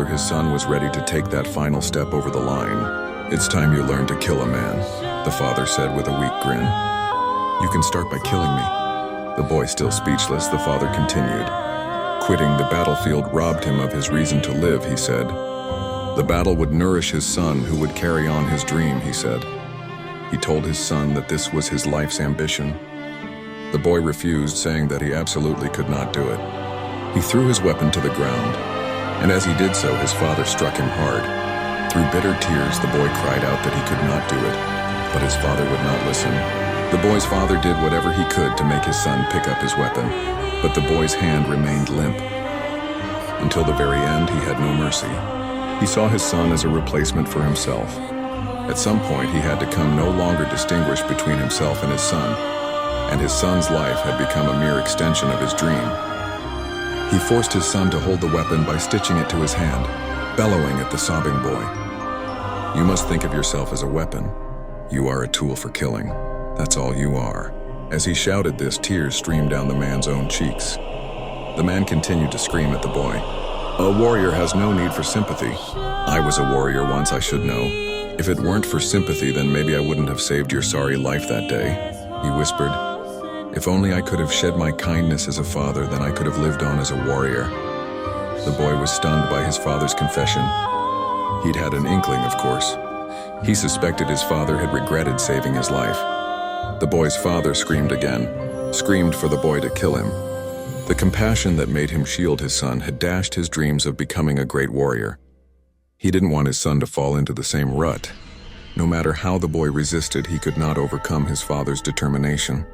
His son was ready to take that final step over the line. "It's time you learn to kill a man," the father said with a weak grin. "You can start by killing me." The boy still speechless, the father continued. "Quitting the battlefield robbed him of his reason to live," he said. "The battle would nourish his son, who would carry on his dream," he said. He told his son that this was his life's ambition. The boy refused, saying that he absolutely could not do it. He threw his weapon to the ground, and as he did so, his father struck him hard. Through bitter tears, the boy cried out that he could not do it, but his father would not listen. The boy's father did whatever he could to make his son pick up his weapon, but the boy's hand remained limp. Until the very end, he had no mercy. He saw his son as a replacement for himself. At some point, he had to come no longer distinguish between himself and his son's life had become a mere extension of his dream. He forced his son to hold the weapon by stitching it to his hand, bellowing at the sobbing boy. "You must think of yourself as a weapon. You are a tool for killing. That's all you are." As he shouted this, tears streamed down the man's own cheeks. The man continued to scream at the boy. "A warrior has no need for sympathy. I was a warrior once, I should know. If it weren't for sympathy, then maybe I wouldn't have saved your sorry life that day," he whispered. "If only I could have shed my kindness as a father, then I could have lived on as a warrior." The boy was stunned by his father's confession. He'd had an inkling, of course. He suspected his father had regretted saving his life. The boy's father screamed again, screamed for the boy to kill him. The compassion that made him shield his son had dashed his dreams of becoming a great warrior. He didn't want his son to fall into the same rut. No matter how the boy resisted, he could not overcome his father's determination.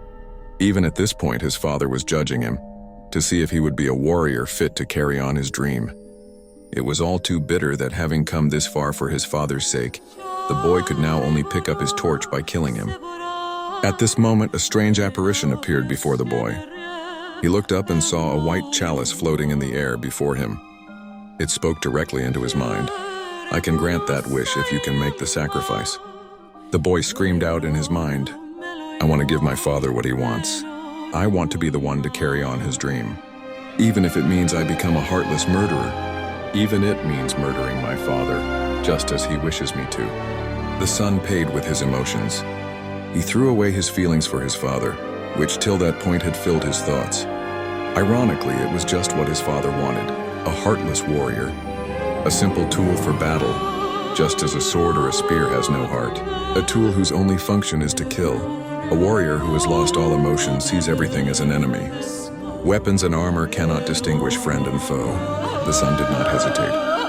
Even at this point, his father was judging him, to see if he would be a warrior fit to carry on his dream. It was all too bitter that having come this far for his father's sake, the boy could now only pick up his torch by killing him. At this moment, a strange apparition appeared before the boy. He looked up and saw a white chalice floating in the air before him. It spoke directly into his mind. "I can grant that wish if you can make the sacrifice." The boy screamed out in his mind, "I want to give my father what he wants. I want to be the one to carry on his dream. Even if it means I become a heartless murderer. Even it means murdering my father, just as he wishes me to." The son paid with his emotions. He threw away his feelings for his father, which till that point had filled his thoughts. Ironically, it was just what his father wanted, a heartless warrior. A simple tool for battle, just as a sword or a spear has no heart. A tool whose only function is to kill. A warrior who has lost all emotion sees everything as an enemy. Weapons and armor cannot distinguish friend and foe. The son did not hesitate.